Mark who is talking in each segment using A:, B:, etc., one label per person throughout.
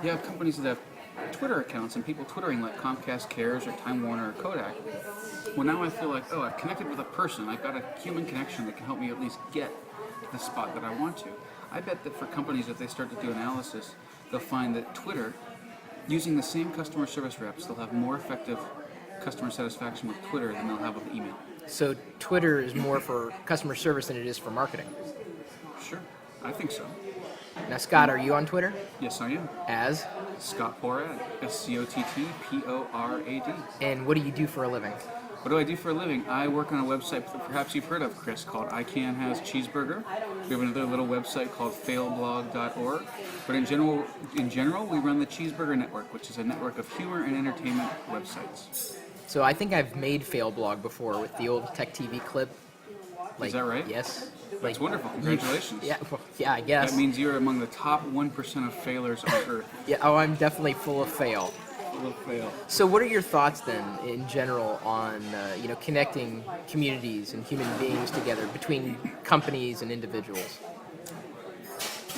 A: you have companies that have Twitter accounts and people twittering like Comcast Cares or Time Warner or Kodak. Well, now I feel like, oh, I've connected with a person. I've got a human connection that can help me at least get to the spot that I want to. I bet that for companies, if they start to do analysis, they'll find that Twitter, using the same customer service reps, they'll have more effective customer satisfaction with Twitter than they'll have with email.
B: So Twitter is more for customer service than it is for marketing.
A: Sure, I think so.
B: Now, Scott, are you on Twitter?
A: Yes, I am.
B: As?
A: Scott Porad, SCOTTPORAD.
B: And what do you do for a living?
A: What do I do for a living? I work on a website that perhaps you've heard of, Chris, called I Can Has Cheeseburger. We have another little website called failblog.org. But in general, we run the Cheeseburger Network, which is a network of humor and entertainment websites.
B: So I think I've made Failblog before with the old Tech TV clip.
A: Is that right?
B: Yes.
A: That's wonderful. Congratulations.
B: Yeah, I guess.
A: That means you're among the top 1% of failures on Earth.
B: Yeah. Oh, I'm definitely full of fail.
A: Full of fail.
B: So, what are your thoughts then, in general, on connecting communities and human beings together between companies and individuals?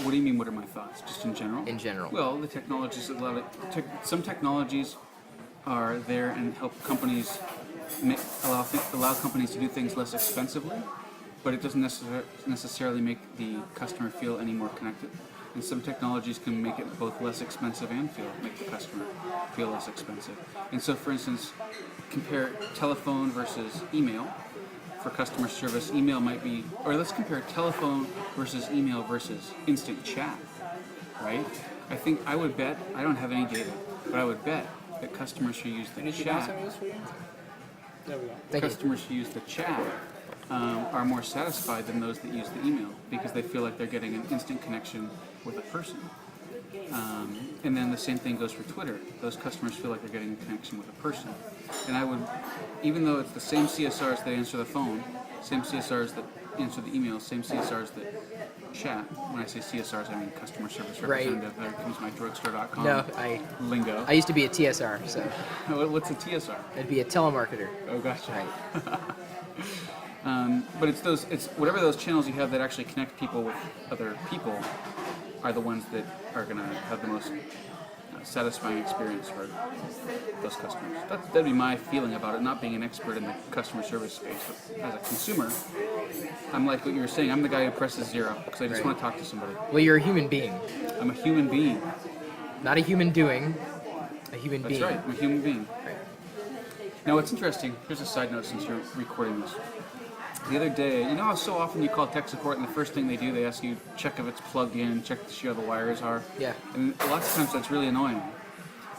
A: What do you mean? What are my thoughts? Just in general?
B: In general.
A: Well, the technologies allow it. Some technologies are there and help companies allow companies to do things less expensively, but it doesn't necessarily make the customer feel any more connected. And some technologies can make it both less expensive and make the customer feel less expensive. And so, for instance, compare telephone versus email. For customer service, email might be, or let's compare telephone versus email versus instant chat, right? I would bet, I don't have any data, but I would bet that customers who use the chat, customers who use the chat are more satisfied than those that use the email because they feel like they're getting an instant connection with a person. And then the same thing goes for Twitter. Those customers feel like they're getting a connection with a person. And I would, even though it's the same CSRs that answer the phone, same CSRs that answer the email, same CSRs that chat. When I say CSRs, I mean customer service representative. There comes my drugstore.com lingo.
B: I used to be a TSR, so.
A: What's a TSR?
B: It'd be a telemarketer.
A: Oh, gotcha.
B: Right.
A: But it's whatever those channels you have that actually connect people with other people are the ones that are going to have the most satisfying experience for those customers. That'd be my feeling about it, not being an expert in the customer service space. But as a consumer, I'm like what you were saying. I'm the guy who presses 0 because I just want to talk to somebody.
B: Well, you're a human being.
A: I'm a human being.
B: Not a human doing, a human being.
A: That's right, I'm a human being.
B: Right.
A: Now, what's interesting, here's a side note since you're recording this. The other day, you know how so often you call tech support and the first thing they do, they ask you check if it's plugged in, check to see how the wires are.
B: Yeah.
A: And lots of times that's really annoying.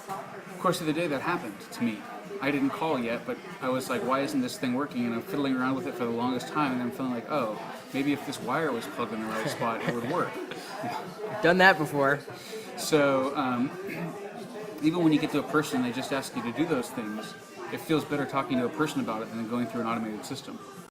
A: Of course, the other day that happened to me. I didn't call yet, but I was like, why isn't this thing working? And I'm fiddling around with it for the longest time, and I'm feeling like, oh, maybe if this wire was plugged in the right spot, it would work.
B: Done that before.
A: So even when you get to a person and they just ask you to do those things, it feels better talking to a person about it than going through an automated system.